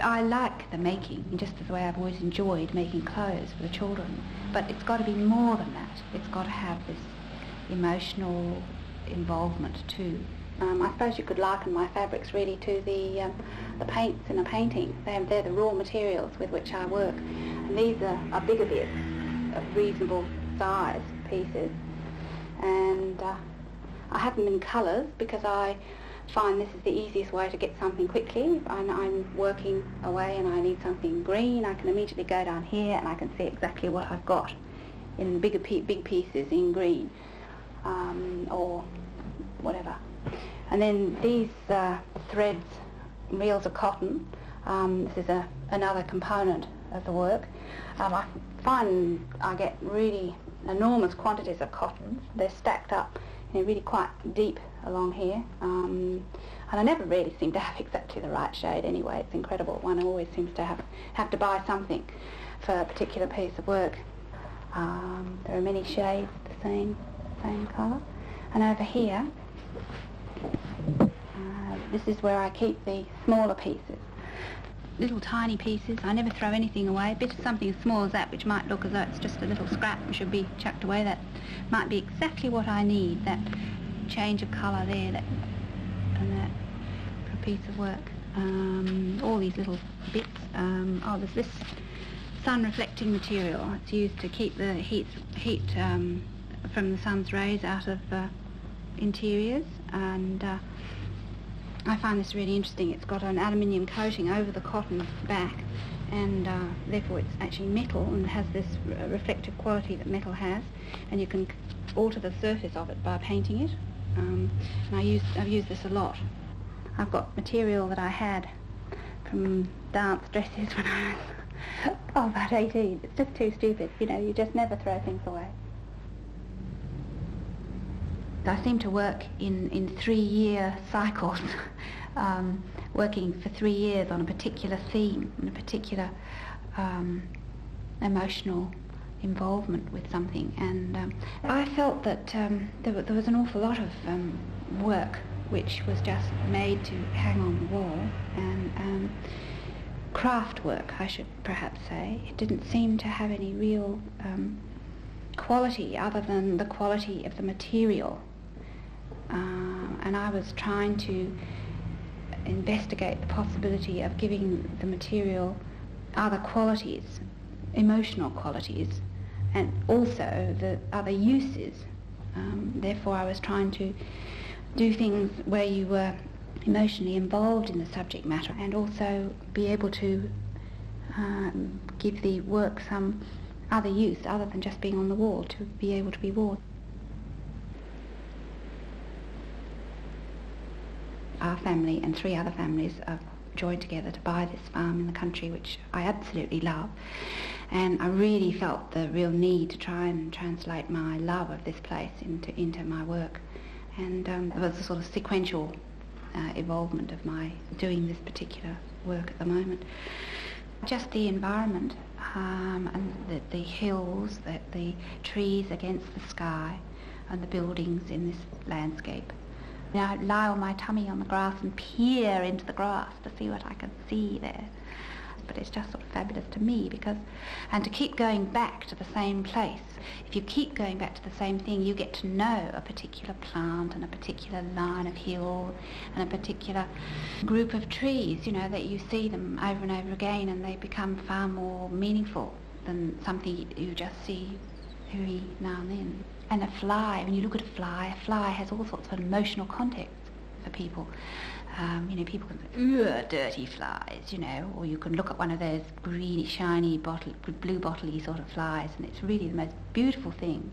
I like the making, just the way I've always enjoyed making clothes for the children, but it's got to be more than that. It's got to have this emotional involvement too. I suppose you could liken my fabrics really to the paints in a painting. They're the raw materials with which I work. And these are bigger bits of reasonable size pieces. And I have them in colours because I find this is the easiest way to get something quickly. I'm working away and I need something green. I can immediately go down here and I can see exactly what I've got in big pieces in green or whatever. And then these threads, reels of cotton, this is another component of the work. I find I get really enormous quantities of cotton. They're stacked up, really quite deep along here. And I never really seem to have exactly the right shade anyway. It's incredible. One always seems to have to buy something for a particular piece of work. There are many shades of the same colour. And over here, this is where I keep the smaller pieces. Little tiny pieces. I never throw anything away. A bit of something as small as that, which might look as though it's just a little scrap and should be chucked away, that might be exactly what I need, that change of colour there, and that for a piece of work. All these little bits. There's this sun-reflecting material. It's used to keep the heat from the sun's rays out of interiors, and I find this really interesting. It's got an aluminium coating over the cotton back, and therefore it's actually metal and has this reflective quality that metal has, and you can alter the surface of it by painting it. And I've used this a lot. I've got material that I had from dance dresses when I was about 18. It's just too stupid, you just never throw things away. I seem to work in 3-year cycles, working for 3 years on a particular theme and a particular emotional involvement with something. And I felt that there was an awful lot of work which was just made to hang on the wall, and craft work, I should perhaps say. It didn't seem to have any real quality other than the quality of the material. And I was trying to investigate the possibility of giving the material other qualities, emotional qualities, and also the other uses. Therefore I was trying to do things where you were emotionally involved in the subject matter and also be able to give the work some other use other than just being on the wall, to be able to be worn. Our family and 3 other families have joined together to buy this farm in the country, which I absolutely love. And I really felt the real need to try and translate my love of this place into my work. And there was a sort of sequential evolvement of my doing this particular work at the moment. Just the environment and the hills, the trees against the sky and the buildings in this landscape. I lie on my tummy on the grass and peer into the grass to see what I can see there. But it's just sort of fabulous to me and to keep going back to the same place. If you keep going back to the same thing, you get to know a particular plant and a particular line of hill and a particular group of trees, that you see them over and over again, and they become far more meaningful than something you just see every now and then. And a fly, when you look at a fly has all sorts of emotional context for people. People can say, dirty flies, or you can look at one of those greeny, shiny, blue bottle-y sort of flies, and it's really the most beautiful thing,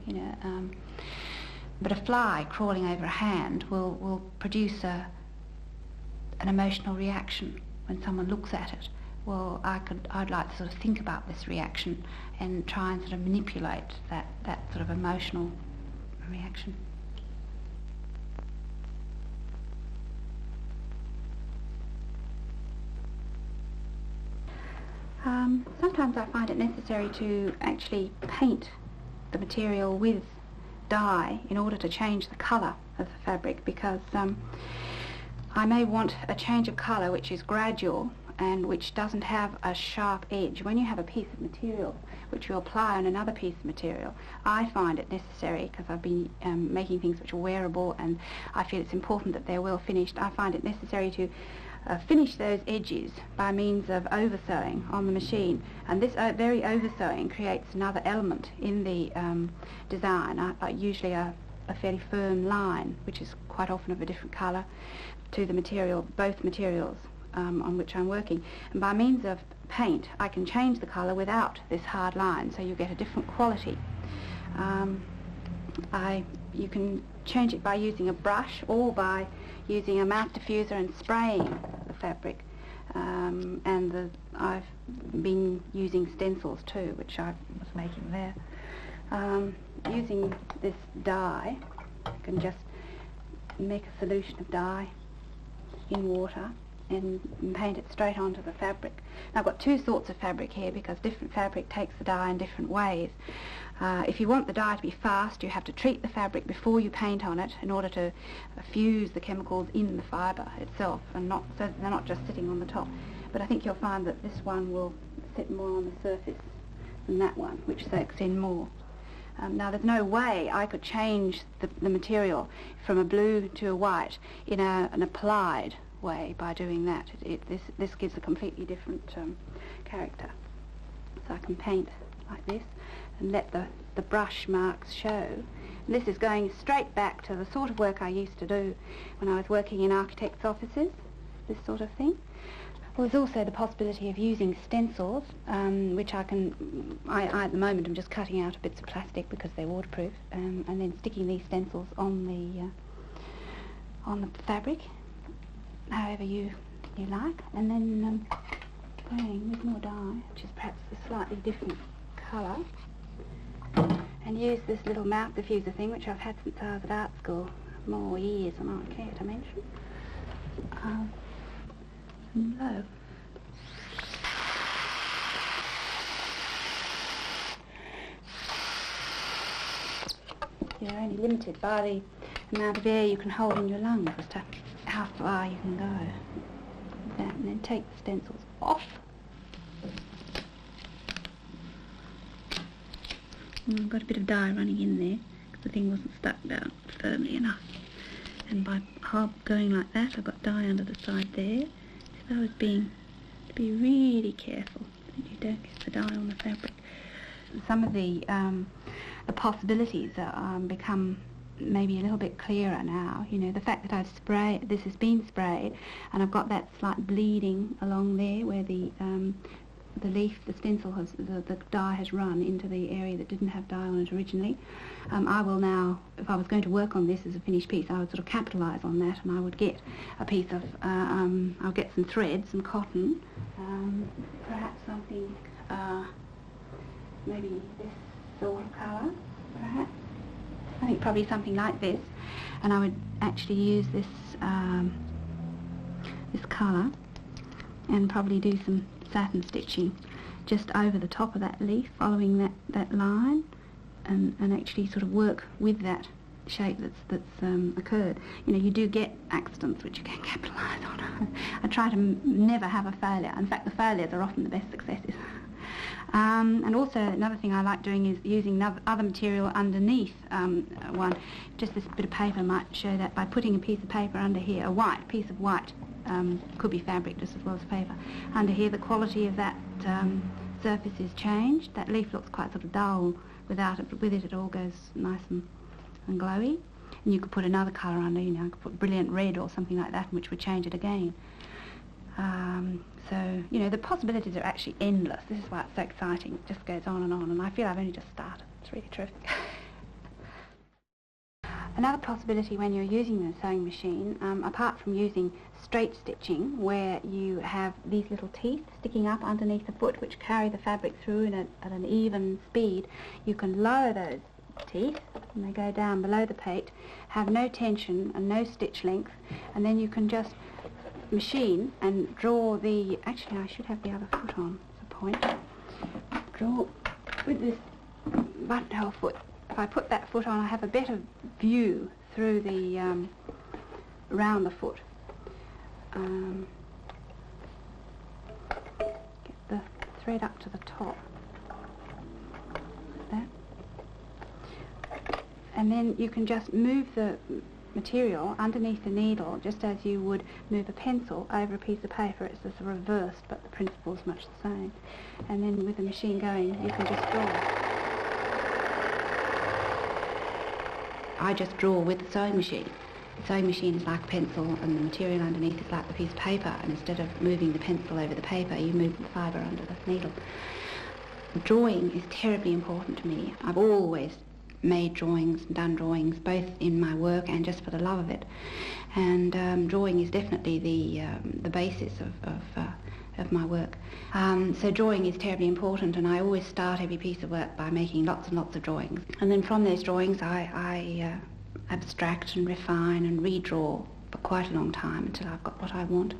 But a fly crawling over a hand will produce an emotional reaction when someone looks at it. Well, I'd like to sort of think about this reaction and try and sort of manipulate that sort of emotional reaction. Sometimes I find it necessary to actually paint the material with dye in order to change the colour of the fabric, because I may want a change of colour which is gradual and which doesn't have a sharp edge. When you have a piece of material which you apply on another piece of material, I find it necessary, because I've been making things which are wearable and I feel it's important that they're well finished, I find it necessary to finish those edges by means of oversewing on the machine, and this very oversewing creates another element in the design, usually a fairly firm line, which is quite often of a different colour to the material, both materials on which I'm working. And by means of paint I can change the colour without this hard line, so you get a different quality. You can change it by using a brush or by using a mouth diffuser and spraying the fabric. I've been using stencils too, which I was making there. Using this dye, you can just make a solution of dye in water and paint it straight onto the fabric. Now, I've got two sorts of fabric here because different fabric takes the dye in different ways. If you want the dye to be fast, you have to treat the fabric before you paint on it in order to fuse the chemicals in the fibre itself, and so they're not just sitting on the top. But I think you'll find that this one will sit more on the surface than that one, which soaks in more. Now, there's no way I could change the material from a blue to a white in an applied way by doing that. This gives a completely different character. So I can paint like this and let the brush marks show. And this is going straight back to the sort of work I used to do when I was working in architects' offices, this sort of thing. Well, there's also the possibility of using stencils, which I at the moment I'm just cutting out bits of plastic because they're waterproof, and then sticking these stencils on the fabric, however you like, and then playing with more dye, which is perhaps a slightly different colour, and use this little mouth diffuser thing, which I've had since I was at art school, more years than I care to mention. And low. You're only limited by the amount of air you can hold in your lungs as to how far you can go with that, and then take the stencils off. I've got a bit of dye running in there because the thing wasn't stuck down firmly enough, and by going like that I've got dye under the side there. So I was to be really careful that you don't get the dye on the fabric. Some of the possibilities become maybe a little bit clearer now. You know, the fact that this has been sprayed, and I've got that slight bleeding along there where the leaf, the stencil the dye has run into the area that didn't have dye on it originally. I will now, if I was going to work on this as a finished piece, I would sort of capitalise on that, and I would get a piece of, I'll get some thread, some cotton, perhaps something, maybe this sort of colour, perhaps. I think probably something like this, and I would actually use this this colour and probably do some satin stitching just over the top of that leaf, following that line, and actually sort of work with that shape that's occurred. You know, you do get accidents which you can capitalise on. I try to never have a failure. In fact, the failures are often the best successes. And also another thing I like doing is using other material underneath one. Just this bit of paper might show that, by putting a piece of paper under here, a piece of white, could be fabric just as well as paper. Under here, the quality of that surface is changed. That leaf looks quite sort of dull without it, but with it all goes nice and glowy. And you could put another colour under, you know, you could put brilliant red or something like that, which would change it again. So, you know, the possibilities are actually endless. This is why it's so exciting. It just goes on, and I feel I've only just started. It's really terrific. Another possibility when you're using the sewing machine, apart from using straight stitching, where you have these little teeth sticking up underneath the foot which carry the fabric through at an even speed, you can lower those teeth, and they go down below the pate, have no tension and no stitch length, and then you can just machine and draw the, actually I should have the other foot on, that's the point, draw with this buttonhole foot. If I put that foot on, I have a better view through the, around the foot. thread up to the top, like that. And then you can just move the material underneath the needle just as you would move a pencil over a piece of paper. It's just reversed, but the principle is much the same. And then with the machine going, you can just draw. I just draw with the sewing machine. The sewing machine is like a pencil and the material underneath is like the piece of paper, and instead of moving the pencil over the paper, you move the fibre under the needle. Drawing is terribly important to me. I've always made drawings and done drawings, both in my work and just for the love of it. And drawing is definitely the basis of my work. So drawing is terribly important, and I always start every piece of work by making lots and lots of drawings. And then from those drawings I abstract and refine and redraw for quite a long time until I've got what I want.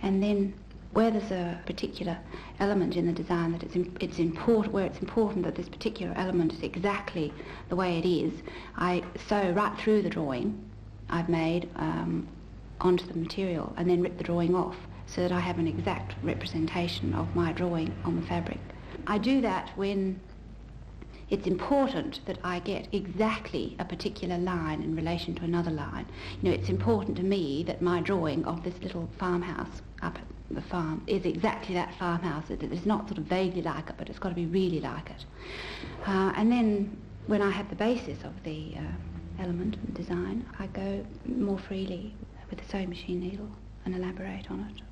And then where there's a particular element in the design that it's important, where it's important that this particular element is exactly the way it is, I sew right through the drawing I've made onto the material and then rip the drawing off so that I have an exact representation of my drawing on the fabric. I do that when it's important that I get exactly a particular line in relation to another line. You know, it's important to me that my drawing of this little farmhouse up at the farm is exactly that farmhouse. It's not sort of vaguely like it, but it's got to be really like it. And then when I have the basis of the element and design, I go more freely with the sewing machine needle and elaborate on it.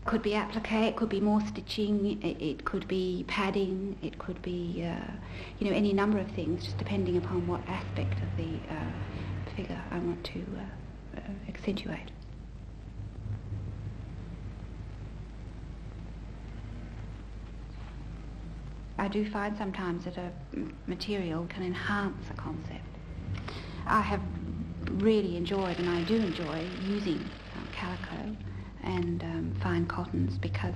It could be applique, it could be more stitching, it could be padding, it could be, you know, any number of things, just depending upon what aspect of the figure I want to accentuate. I do find sometimes that a material can enhance a concept. I have really enjoyed, and I do enjoy, using calico and fine cottons, because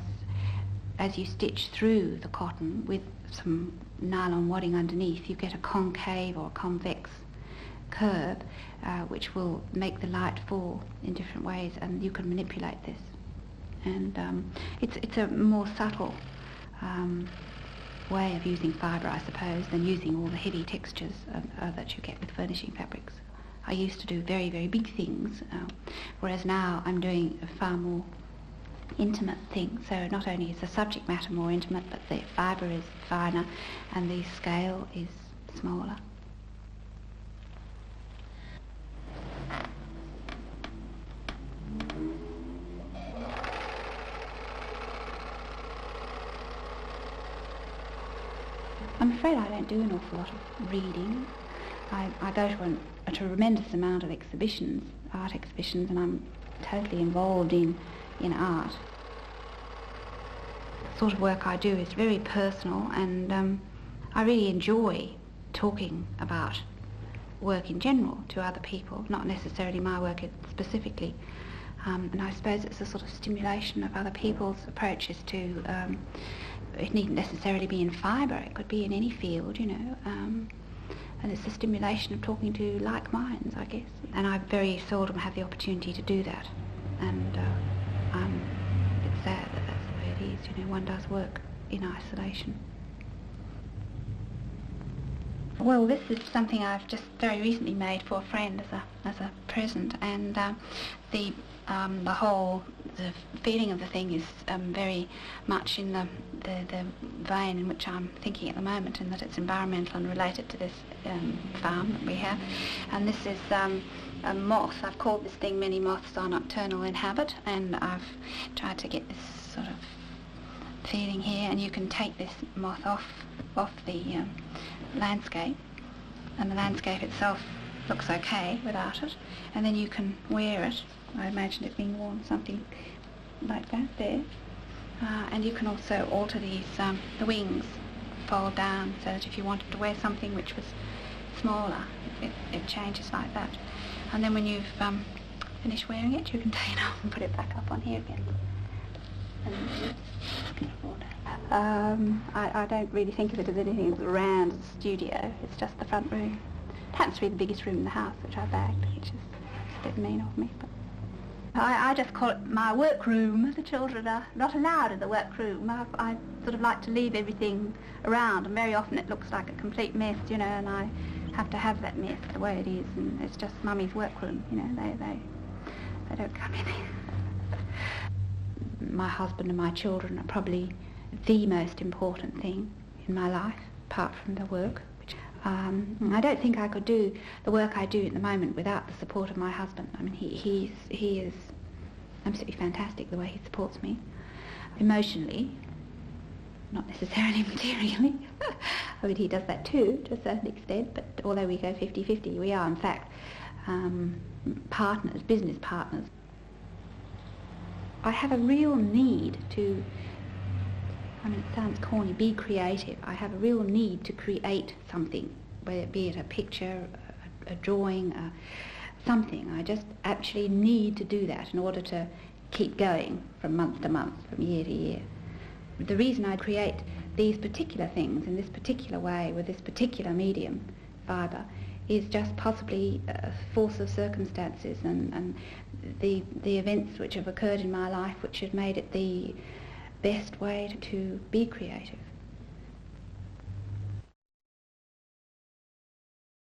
as you stitch through the cotton with some nylon wadding underneath, you get a concave or convex curve which will make the light fall in different ways, and you can manipulate this. And it's a more subtle way of using fibre, I suppose, than using all the heavy textures that you get with furnishing fabrics. I used to do very, very big things, whereas now I'm doing a far more intimate thing. So not only is the subject matter more intimate, but the fibre is finer and the scale is smaller. I'm afraid I don't do an awful lot of reading. I go to a tremendous amount of exhibitions, art exhibitions, and I'm totally involved in art. The sort of work I do is very personal, and I really enjoy talking about work in general to other people, not necessarily my work specifically. And I suppose it's a sort of stimulation of other people's approaches to, it needn't necessarily be in fibre, it could be in any field, you know. And it's the stimulation of talking to like minds, I guess. And I very seldom have the opportunity to do that. And I'm a bit sad that that's the way it is. You know, one does work in isolation. Well, this is something I've just very recently made for a friend as a present, and the feeling of the thing is very much in the vein in which I'm thinking at the moment, in that it's environmental and related to this farm that we have. And this is a moth. I've called this thing Many Moths Are Nocturnal Inhabit, and I've tried to get this sort of feeling here, and you can take this moth off the landscape, and the landscape itself looks okay without it, and then you can wear it. I imagine it being worn something like that there, and you can also alter these, the wings fold down, so that if you wanted to wear something which was smaller, it changes like that. And then when you've finished wearing it, you can take it off and put it back up on here again. I don't really think of it as anything that's around the studio. It's just the front room. It happens to be the biggest room in the house, which I bagged, which is a bit mean of me. But I just call it my workroom. The children are not allowed in the workroom. I sort of like to leave everything around, and very often it looks like a complete mess, you know, and I have to have that mess the way it is, and it's just Mummy's workroom, you know, they don't come in there. My husband and my children are probably the most important thing in my life, apart from the work. I don't think I could do the work I do at the moment without the support of my husband. I mean, he is absolutely fantastic the way he supports me, emotionally, not necessarily materially. I mean, he does that too, to a certain extent, but although we go 50-50, we are in fact partners, business partners. I have a real need to, I mean, it sounds corny, be creative. I have a real need to create something, whether it be it a picture, a drawing, something. I just actually need to do that in order to keep going from month to month, from year to year. The reason I create these particular things in this particular way with this particular medium, fibre, is just possibly a force of circumstances and the events which have occurred in my life which have made it the best way to be creative.